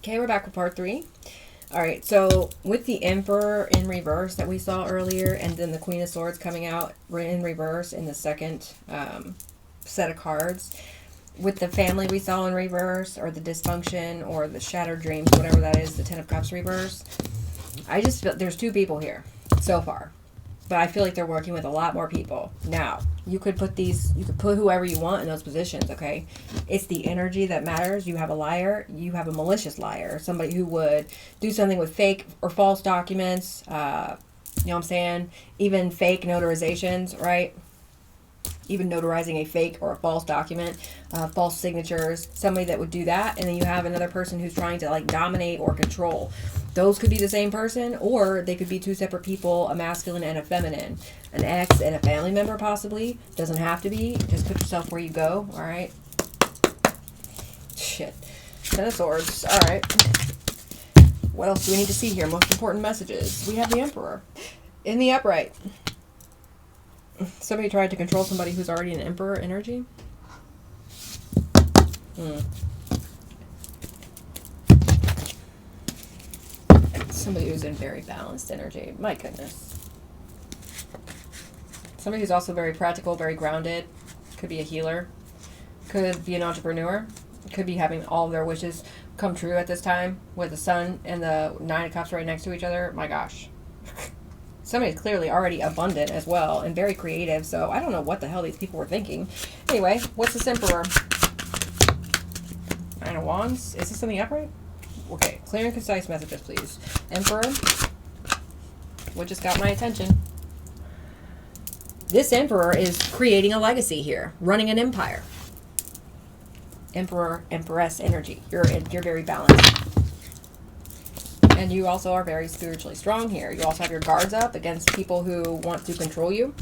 Okay, we're back with part 3. All right, so with the Emperor in reverse that we saw earlier, and then the Queen of Swords coming out in reverse in the second set of cards, with the family we saw in reverse, or the dysfunction, or the shattered dreams, whatever that is, the Ten of Cups reverse, I just feel there's 2 people here so far. But I feel like they're working with a lot more people. Now, you could put whoever you want in those positions, okay? It's the energy that matters. You have a liar, you have a malicious liar, somebody who would do something with fake or false documents, you know what I'm saying? Even fake notarizations, right? Even notarizing a fake or a false document, false signatures, somebody that would do that. And then you have another person who's trying to like dominate or control. Those could be the same person, or they could be 2 separate people, a masculine and a feminine. An ex and a family member, possibly. Doesn't have to be. Just put yourself where you go, all right? Shit. 10 of Swords, all right. What else do we need to see here? Most important messages. We have the Emperor in the upright. Somebody tried to control somebody who's already an Emperor energy. Somebody who's in very balanced energy. My goodness. Somebody who's also very practical, very grounded. Could be a healer. Could be an entrepreneur. Could be having all of their wishes come true at this time with the Sun and the 9 of Cups right next to each other. My gosh. Somebody's clearly already abundant as well and very creative, so I don't know what the hell these people were thinking. Anyway, what's this Emperor? 9 of Wands? Is this in the upright? Okay, clear and concise messages, please. Emperor, what just got my attention? This Emperor is creating a legacy here, running an empire. Emperor, Empress energy. You're very balanced. And you also are very spiritually strong here. You also have your guards up against people who want to control you.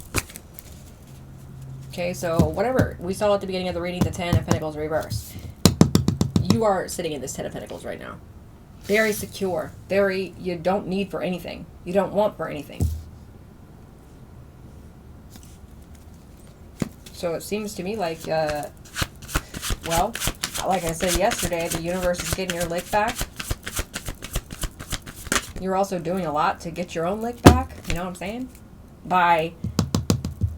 Okay, so whatever. We saw at the beginning of the reading, the 10 of Pentacles reverse. You are sitting in this 10 of Pentacles right now. Very secure. Very, you don't need for anything. You don't want for anything. So it seems to me like, well, like I said yesterday, the universe is getting your lick back. You're also doing a lot to get your own lick back. You know what I'm saying? I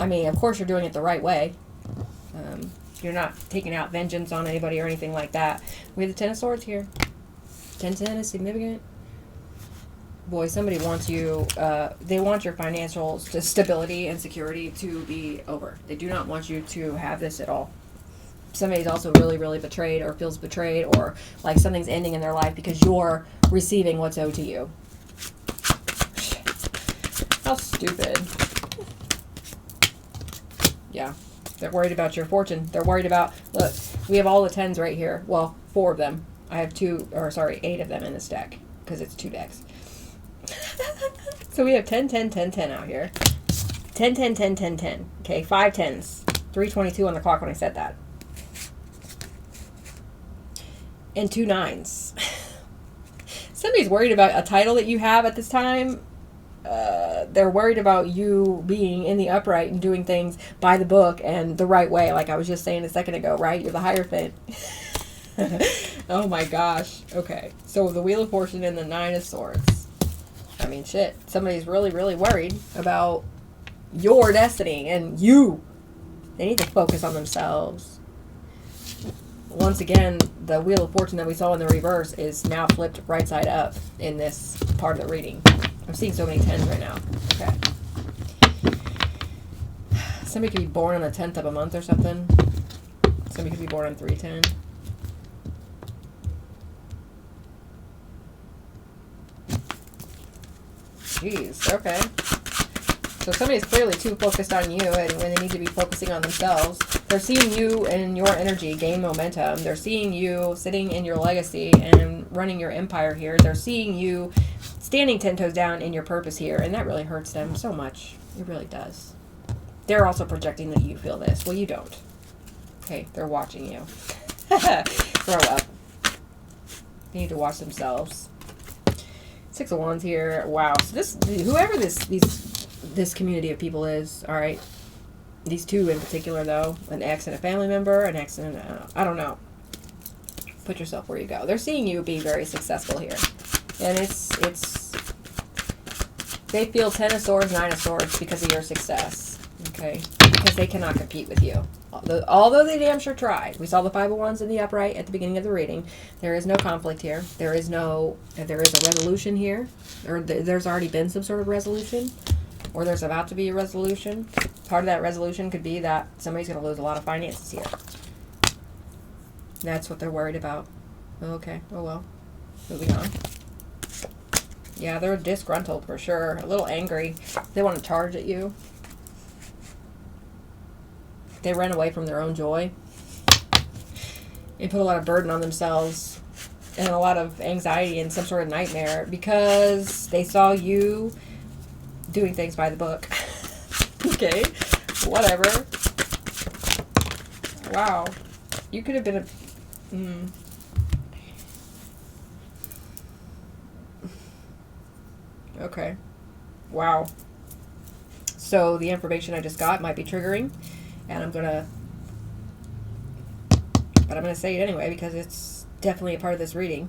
mean, of course you're doing it the right way. You're not taking out vengeance on anybody or anything like that. We have the 10 of Swords here. 10-10 is significant. Boy, somebody wants you, they want your financial stability and security to be over. They do not want you to have this at all. Somebody's also really, really betrayed or feels betrayed, or like something's ending in their life because you're receiving what's owed to you. How stupid. Yeah. They're worried about your fortune. They're worried about, look, we have all the 10s right here. Well, 4 of them. I have 8 of them in this deck because it's 2 decks. So we have 10, 10, 10, 10 out here. 10, 10, 10, 10, 10. Okay, 5 10s. 3:22 on the clock when I said that. And 2 9s. Somebody's worried about a title that you have at this time. They're worried about you being in the upright and doing things by the book and the right way, like I was just saying a second ago, right? You're the Hierophant. Oh my gosh. Okay. So the Wheel of Fortune and the 9 of Swords. I mean, shit. Somebody's really, really worried about your destiny and you. They need to focus on themselves. Once again, the Wheel of Fortune that we saw in the reverse is now flipped right side up in this part of the reading. I'm seeing so many 10s right now. Okay. Somebody could be born on the 10th of a month or something. Somebody could be born on 3/10. Jeez, okay. So somebody's clearly too focused on you and when they need to be focusing on themselves. They're seeing you and your energy gain momentum. They're seeing you sitting in your legacy and running your empire here. They're seeing you standing 10 toes down in your purpose here, and that really hurts them so much. It really does. They're also projecting that you feel this. Well, you don't. Okay, they're watching you. Grow up. They need to watch themselves. 6 of Wands here. Wow. So this, whoever this community of people is, all right. These 2 in particular, though, an ex and a family member, an ex and I don't know. put yourself where you go. They're seeing you be very successful here. And they feel 10 of Swords, 9 of Swords because of your success. Okay? Because they cannot compete with you. Although they damn sure tried. We saw the 5 of Wands in the upright at the beginning of the reading. There is no conflict here. There is a resolution here. Or there's already been some sort of resolution. Or there's about to be a resolution. Part of that resolution could be that somebody's going to lose a lot of finances here. That's what they're worried about. Okay. Oh well. Moving on. Yeah, they're disgruntled for sure. A little angry. They want to charge at you. They ran away from their own joy. They put a lot of burden on themselves and a lot of anxiety and some sort of nightmare because they saw you doing things by the book. Okay, whatever. Wow. You could have been Okay. Wow. So the information I just got might be triggering, and I'm gonna say it anyway because it's definitely a part of this reading.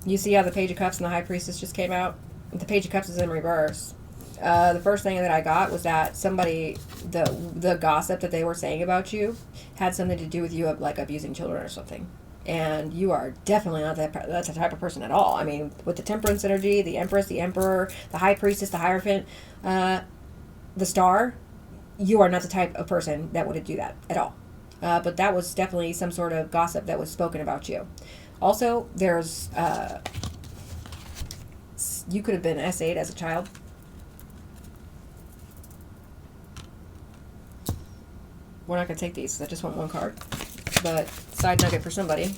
You see how the Page of Cups and the High Priestess just came out? The Page of Cups is in reverse. The first thing that I got was that somebody, the gossip that they were saying about you had something to do with you, like abusing children or something. And you are definitely not that's the type of person at all. I mean, with the Temperance energy, the Empress, the Emperor, the High Priestess, the Hierophant, the Star, you are not the type of person that would do that at all. But that was definitely some sort of gossip that was spoken about you. Also, there's, you could have been S8 as a child. We're not going to take these. I just want one card. But side nugget for somebody.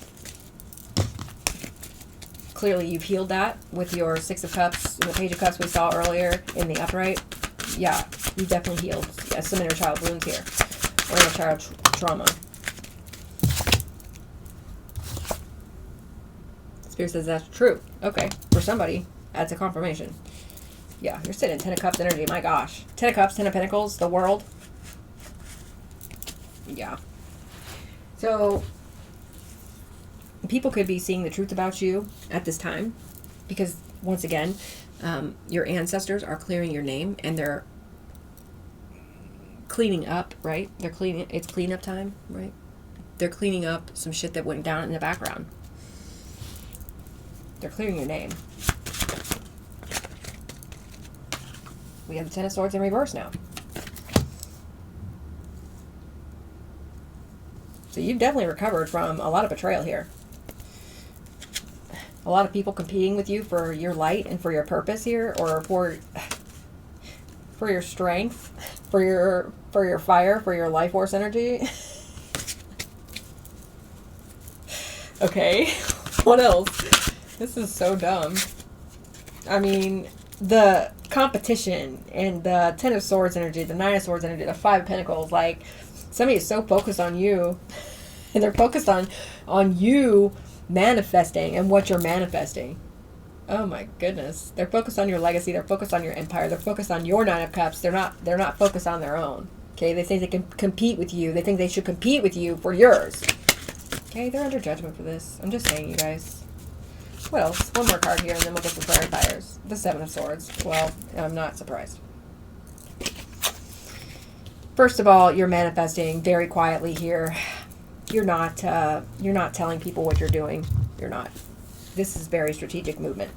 Clearly you've healed that with your Six of Cups and the Page of Cups we saw earlier in the upright. Yeah, you definitely healed some inner child wounds here. Or inner child trauma. Spirit says that's true. Okay, for somebody, that's a confirmation. Yeah, you're sitting in 10 of Cups energy. My gosh. 10 of Cups, 10 of Pentacles, the world. Yeah. So, people could be seeing the truth about you at this time because, once again, your ancestors are clearing your name and they're cleaning up, right? It's cleanup time, right? They're cleaning up some shit that went down in the background. They're clearing your name. We have the Ten of Swords in reverse now. So you've definitely recovered from a lot of betrayal here. A lot of people competing with you for your light and for your purpose here, or for your strength, for your fire, for your life force energy. Okay, what else? This is so dumb. I mean, the competition and the Ten of Swords energy, the Nine of Swords energy, the Five of Pentacles, like, somebody is so focused on you, and they're focused on you manifesting and what you're manifesting. Oh my goodness. They're focused on your legacy, they're focused on your empire, they're focused on your Nine of Cups, they're not focused on their own. Okay, they think they can compete with you, they think they should compete with you for yours. Okay, they're under judgment for this. I'm just saying, you guys. What else? One more card here and then we'll get some clarifiers. The Seven of Swords. Well, I'm not surprised. First of all, you're manifesting very quietly here. You're not telling people what you're doing. You're not. This is very strategic movement.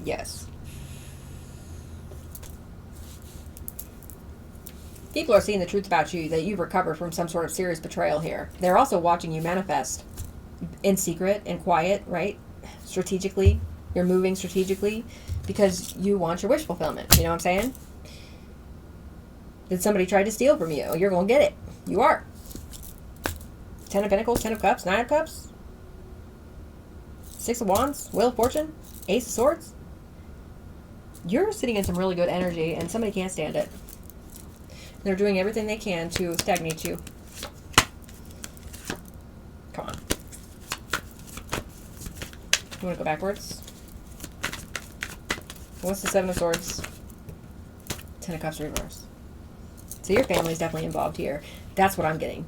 Yes. People are seeing the truth about you, that you've recovered from some sort of serious betrayal here. They're also watching you manifest in secret and quiet, right? Strategically. You're moving strategically because you want your wish fulfillment. You know what I'm saying? Did somebody try to steal from you? You're going to get it. You are. Ten of Pentacles, Ten of Cups, Nine of Cups, Six of Wands, Wheel of Fortune, Ace of Swords. You're sitting in some really good energy and somebody can't stand it. They're doing everything they can to stagnate you. Come on. You want to go backwards? What's the Seven of Swords? Ten of Cups reverse. So your family's definitely involved here. That's what I'm getting.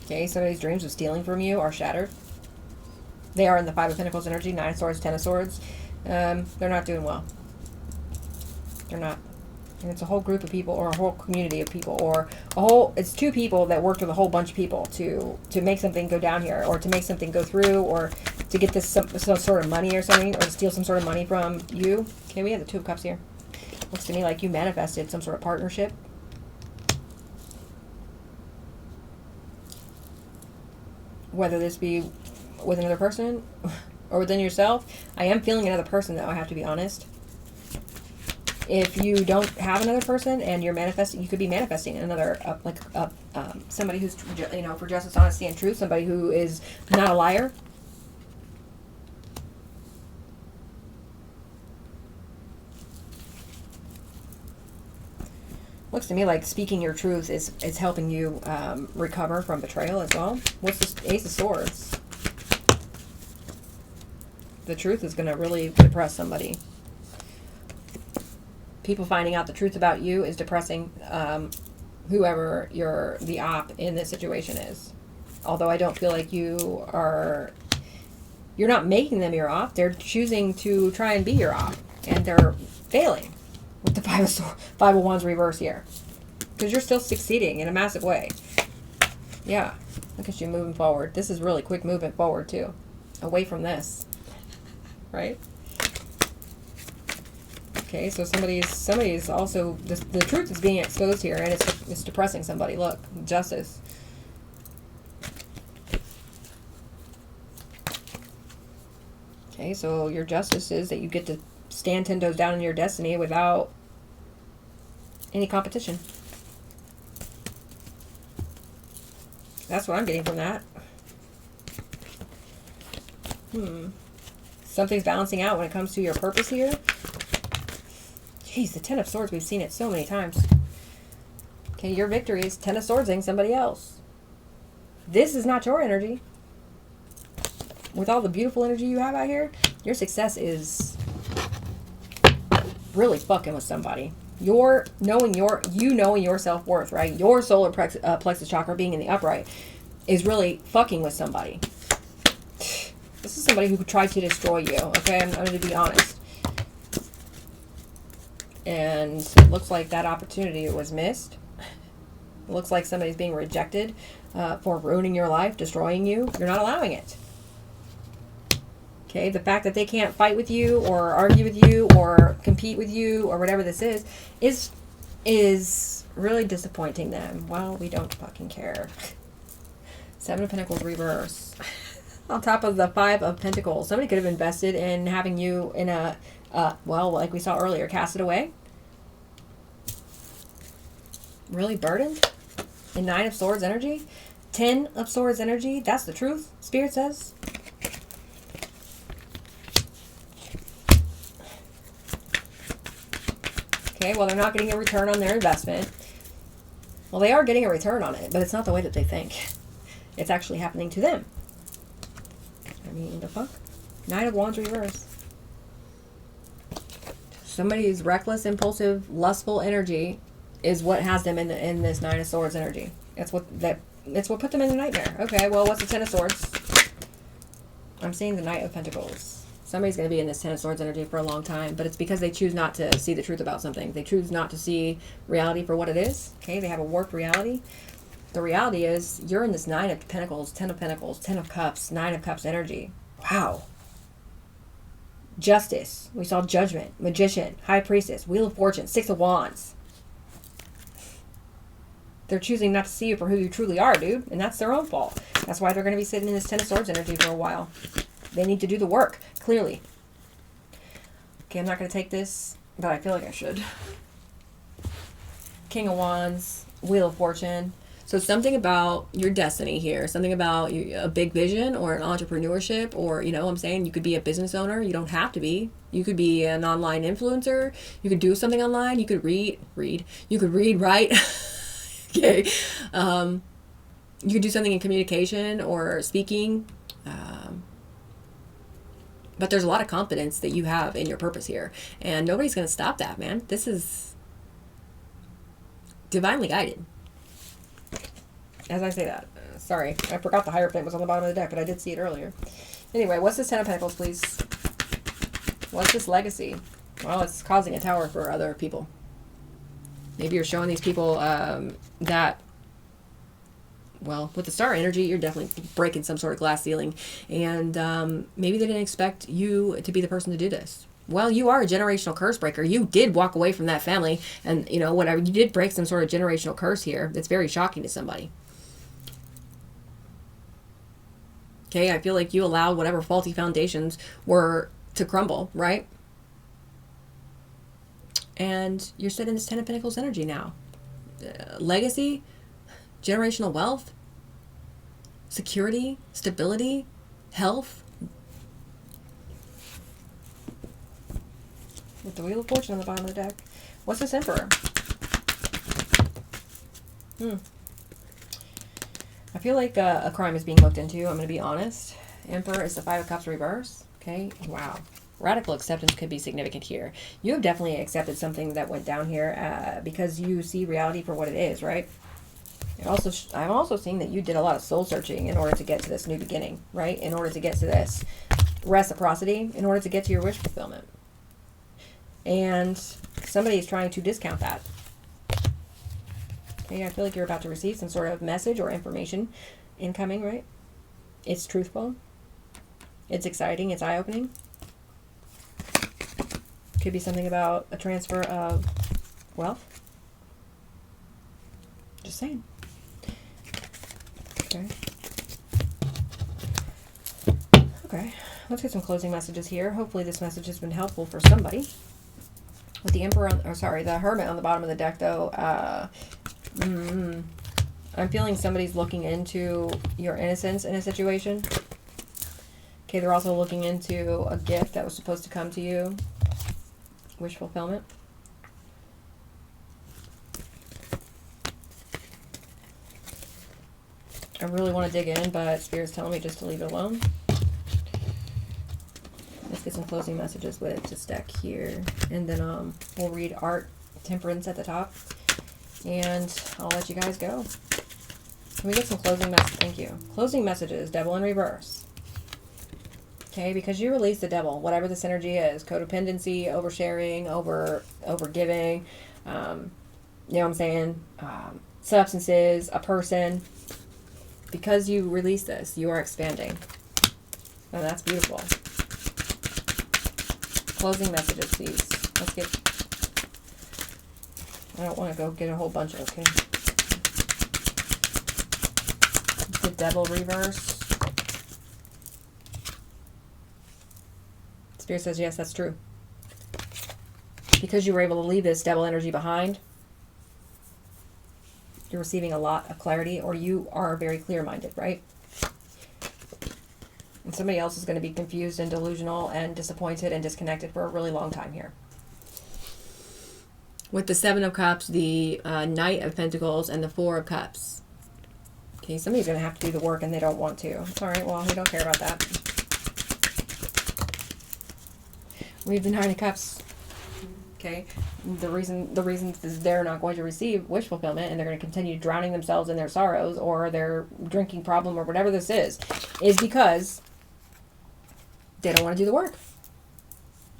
Okay, somebody's dreams of stealing from you are shattered. They are in the Five of Pentacles energy, Nine of Swords, Ten of Swords. They're not doing well. They're not. And it's a whole group of people, or a whole community of people, or it's two people that worked with a whole bunch of people to make something go down here, or to make something go through, or to get this some sort of money or something, or to steal some sort of money from you. Okay, we have the Two of Cups here. Looks to me like you manifested some sort of partnership. Whether this be with another person or within yourself. I am feeling another person, though, I have to be honest. If you don't have another person and you're manifesting, you could be manifesting another, somebody who's, for justice, honesty, and truth, somebody who is not a liar. Looks to me like speaking your truth is helping you recover from betrayal as well. What's this Ace of Swords? The truth is going to really depress somebody. People finding out the truth about you is depressing whoever the op in this situation is. Although I don't feel like you're not making them your op. They're choosing to try and be your op, and they're failing with the Five of Wands reverse here, because you're still succeeding in a massive way. Yeah, look at you moving forward. This is really quick movement forward too, away from this, right? Okay, so somebody's also, the truth is being exposed here, and it's depressing somebody. Look, Justice. Okay, so your justice is that you get to stand 10 toes down in your destiny without any competition. That's what I'm getting from that. Something's balancing out when it comes to your purpose here. Jeez, the Ten of Swords, we've seen it so many times. Okay, your victory is Ten of Swordsing somebody else. This is not your energy. With all the beautiful energy you have out here, your success is really fucking with somebody. You're knowing your self-worth, right? Your solar plexus chakra being in the upright is really fucking with somebody. This is somebody who tried to destroy you, okay? I'm going to be honest. And it looks like that opportunity was missed. It looks like somebody's being rejected for ruining your life, destroying you. You're not allowing it. Okay, the fact that they can't fight with you or argue with you or compete with you or whatever this is really disappointing them. Well, we don't fucking care. Seven of Pentacles reverse. On top of the Five of Pentacles. Somebody could have invested in having you in a, well, like we saw earlier, cast it away. Really burdened? In Nine of Swords energy? 10 of Swords energy? That's the truth, Spirit says. Okay, well, they're not getting a return on their investment. Well, they are getting a return on it, but it's not the way that they think. It's actually happening to them. I mean, the fuck? Nine of Wands reverse. Somebody's reckless, impulsive, lustful energy is what has them in this Nine of Swords energy. It's what put them in the nightmare. Okay, well, what's the Ten of Swords? I'm seeing the Knight of Pentacles. Somebody's going to be in this Ten of Swords energy for a long time, but it's because they choose not to see the truth about something. They choose not to see reality for what it is. Okay, they have a warped reality. The reality is you're in this Nine of Pentacles, Ten of Cups, Nine of Cups energy. Wow. Justice. We saw Judgment, Magician, High Priestess, Wheel of Fortune, Six of Wands. They're choosing not to see you for who you truly are, dude, and that's their own fault. That's why they're going to be sitting in this Ten of Swords energy for a while. They need to do the work, clearly. Okay, I'm not going to take this, but I feel like I should. King of Wands, Wheel of Fortune. So something about your destiny here, something about a big vision or an entrepreneurship, or, you know what I'm saying, you could be a business owner. You don't have to be. You could be an online influencer. You could do something online. You could read. You could read, right? Okay. You could do something in communication or speaking. But there's a lot of confidence that you have in your purpose here. And nobody's going to stop that, man. This is divinely guided. As I say that. Sorry, I forgot the Hierophant was on the bottom of the deck, but I did see it earlier. Anyway, what's this Ten of Pentacles, please? What's this legacy? Well, it's causing a tower for other people. Maybe you're showing these people that, well, with the star energy, you're definitely breaking some sort of glass ceiling. And maybe they didn't expect you to be the person to do this. Well, you are a generational curse breaker. You did walk away from that family and, you know, whatever. You did break some sort of generational curse here. That's very shocking to somebody. Okay, I feel like you allowed whatever faulty foundations were to crumble, right? And you're sitting in this Ten of Pentacles energy now. Legacy, generational wealth, security, stability, health. With the Wheel of Fortune on the bottom of the deck. What's this Emperor? I feel like a crime is being looked into. I'm going to be honest. Emperor is the Five of Cups reverse. Okay. Wow. Radical acceptance could be significant here. You have definitely accepted something that went down here because you see reality for what it is, right? And also, I'm also seeing that you did a lot of soul searching in order to get to this new beginning, right? In order to get to this reciprocity, in order to get to your wish fulfillment. And somebody is trying to discount that. Okay, I feel like you're about to receive some sort of message or information incoming, right? It's truthful. It's exciting. It's eye-opening. Could be something about a transfer of wealth. Just saying. Okay. Okay. Let's get some closing messages here. Hopefully this message has been helpful for somebody. With the Emperor, the Hermit on the bottom of the deck, though, I'm feeling somebody's looking into your innocence in a situation. Okay, they're also looking into a gift that was supposed to come to you. Wish fulfillment. I really want to dig in, but Spirit's telling me just to leave it alone. Let's get some closing messages with this deck here. And then we'll read Art Temperance at the top. And I'll let you guys go. Can we get some closing messages? Thank you. Closing messages, Devil in reverse. Okay, because you release the devil, whatever this energy is, codependency, oversharing, overgiving, you know what I'm saying, substances, a person. Because you release this, you are expanding. And that's beautiful. Closing messages, please. Let's get... I don't want to go get a whole bunch of... Okay. The Devil reverse. Spirit says, yes, that's true. Because you were able to leave this devil energy behind, you're receiving a lot of clarity, or you are very clear-minded, right? And somebody else is going to be confused and delusional and disappointed and disconnected for a really long time here. With the Seven of Cups, the Knight of Pentacles, and the Four of Cups. Okay, somebody's going to have to do the work and they don't want to. It's all right, well, we don't care about that. We have the Nine of Cups. Okay, the reason is they're not going to receive wish fulfillment and they're going to continue drowning themselves in their sorrows or their drinking problem or whatever this is because they don't want to do the work.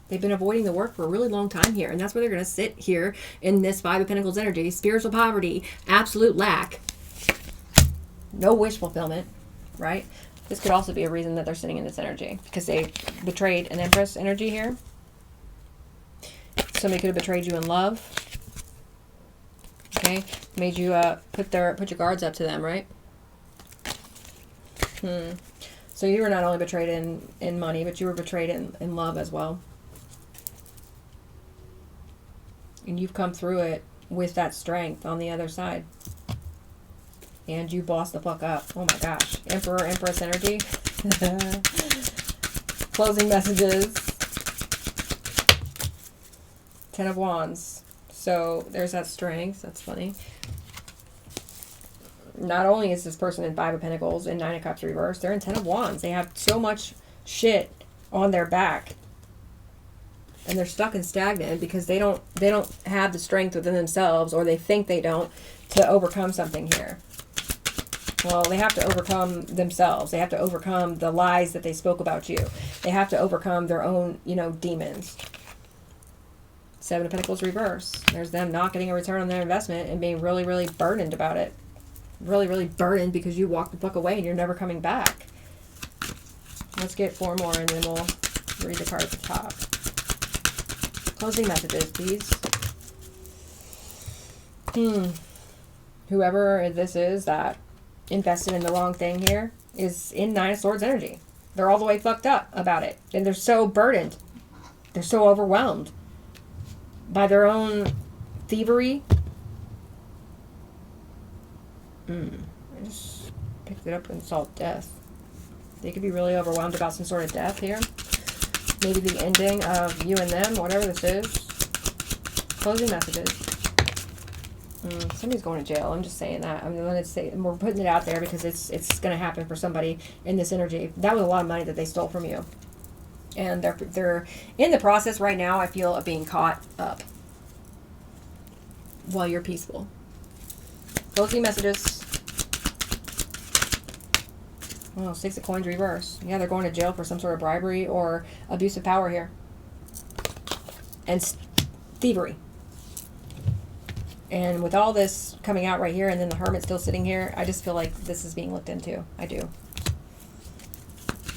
They've been avoiding the work for a really long time here, and that's where they're going to sit here in this Five of Pentacles energy, spiritual poverty, absolute lack, no wish fulfillment, right? This could also be a reason that they're sitting in this energy because they betrayed an Empress energy here. Somebody could have betrayed you in love. Okay, made you put your guards up to them, right? So you were not only betrayed in money, but you were betrayed in love as well. And you've come through it with that strength on the other side. And you bossed the fuck up. Oh my gosh. Emperor, Empress energy. Closing messages. Ten of Wands. So there's that strength. That's funny. Not only is this person in Five of Pentacles and Nine of Cups reversed, they're in Ten of Wands. They have so much shit on their back. And they're stuck and stagnant because they don't have the strength within themselves, or they think they don't, to overcome something here. Well, they have to overcome themselves. They have to overcome the lies that they spoke about you. They have to overcome their own, demons. Seven of Pentacles reverse. There's them not getting a return on their investment and being really, really burdened about it. Really, really burdened because you walked the fuck away and you're never coming back. Let's get 4 more and then we'll read the card at the top. Closing messages, please. Whoever this is that invested in the wrong thing here is in 9 of Swords energy. They're all the way fucked up about it. And they're so burdened. They're so overwhelmed by their own thievery. I just picked it up and saw death. They could be really overwhelmed about some sort of death here. Maybe the ending of you and them, whatever this is. Closing messages. Somebody's going to jail. I'm just saying that. I'm going to say, we're putting it out there because it's going to happen for somebody in this energy. That was a lot of money that they stole from you, and they're in the process right now, I feel, of being caught up while you're peaceful. Closing messages. Oh, 6 of Coins reverse. Yeah, they're going to jail for some sort of bribery or abuse of power here. And thievery. And with all this coming out right here and then the Hermit still sitting here, I just feel like this is being looked into. I do.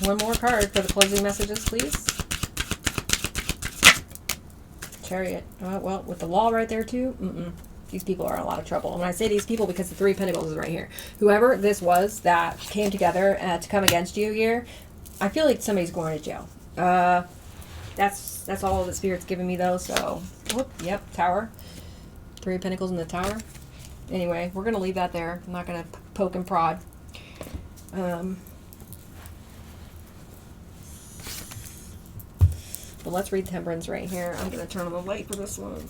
One more card for the closing messages, please. Chariot. Well, with the Law right there too, these people are in a lot of trouble. And when I say these people, because the 3 of Pentacles is right here. Whoever this was that came together to come against you here, I feel like somebody's going to jail. That's all the Spirit's giving me though. So, yep, Tower. 3 of Pentacles in the Tower. Anyway, we're going to leave that there. I'm not going to poke and prod. But let's read Temperance right here. I'm going to turn on the light for this one.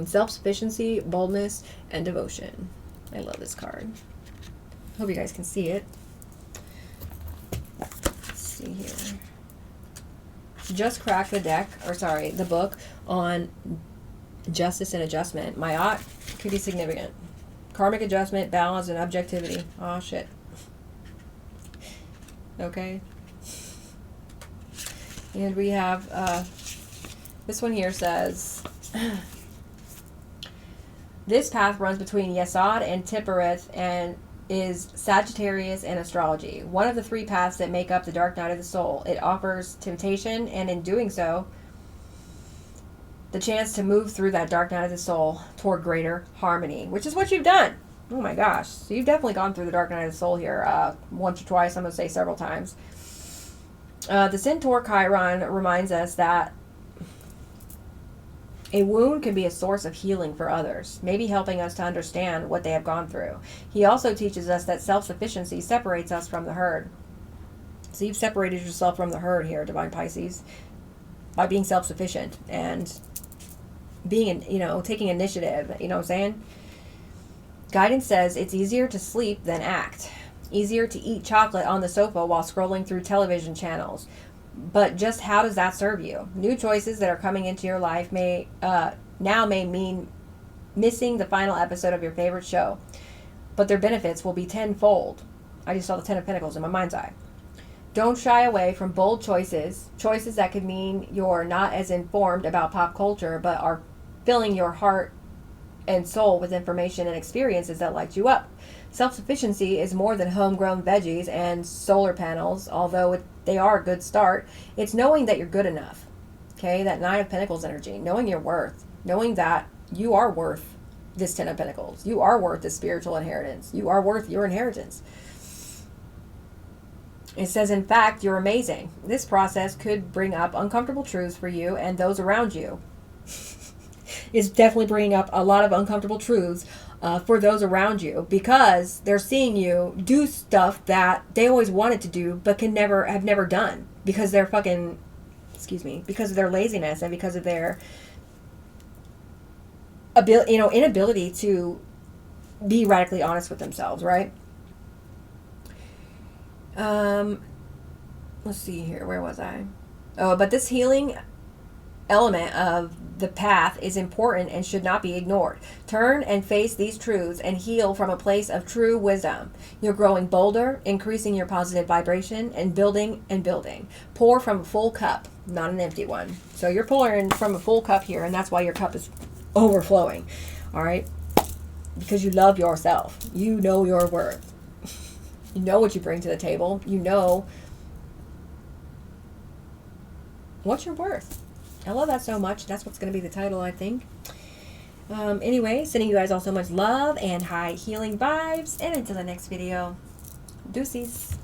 Self-sufficiency, boldness, and devotion. I love this card. Hope you guys can see it. Let's see here. Just cracked the book on justice and adjustment. My ought could be significant. Karmic adjustment, balance, and objectivity. Oh, shit. Okay. And we have, this one here says, this path runs between Yesod and Tippereth and is Sagittarius and astrology. One of the 3 paths that make up the dark night of the soul. It offers temptation, and in doing so, the chance to move through that dark night of the soul toward greater harmony, which is what you've done. Oh my gosh. So you've definitely gone through the dark night of the soul here once or twice. I'm going to say several times. The Centaur Chiron reminds us that a wound can be a source of healing for others, maybe helping us to understand what they have gone through. He also teaches us that self-sufficiency separates us from the herd. So you've separated yourself from the herd here, Divine Pisces, by being self-sufficient and being, taking initiative. You know what I'm saying? Guidance says it's easier to sleep than act. Easier to eat chocolate on the sofa while scrolling through television channels. But just how does that serve you? New choices that are coming into your life may mean missing the final episode of your favorite show, but their benefits will be tenfold. I just saw the 10 of Pentacles in my mind's eye. Don't shy away from bold choices that could mean you're not as informed about pop culture, but are filling your heart and soul with information and experiences that light you up. Self-sufficiency is more than homegrown veggies and solar panels, although they are a good start. It's knowing that you're good enough. Okay, that 9 of Pentacles energy, knowing your worth, knowing that you are worth this 10 of Pentacles. You are worth this spiritual inheritance. You are worth your inheritance. It says, in fact, you're amazing. This process could bring up uncomfortable truths for you and those around you. It's definitely bringing up a lot of uncomfortable truths for those around you, because they're seeing you do stuff that they always wanted to do but have never done because they're because of their laziness and because of their inability to be radically honest with themselves, right? Let's see here. Where was I? Oh, but this healing element of the path is important and should not be ignored. Turn and face these truths and heal from a place of true wisdom. You're growing bolder, increasing your positive vibration, and building and building. Pour from a full cup, not an empty one. So you're pouring from a full cup here, and that's why your cup is overflowing. All right? Because you love yourself. You know your worth. You know what you bring to the table. You know what you're worth. I love that so much. That's what's going to be the title, I think. Anyway, sending you guys all so much love and high healing vibes. And until the next video, deuces.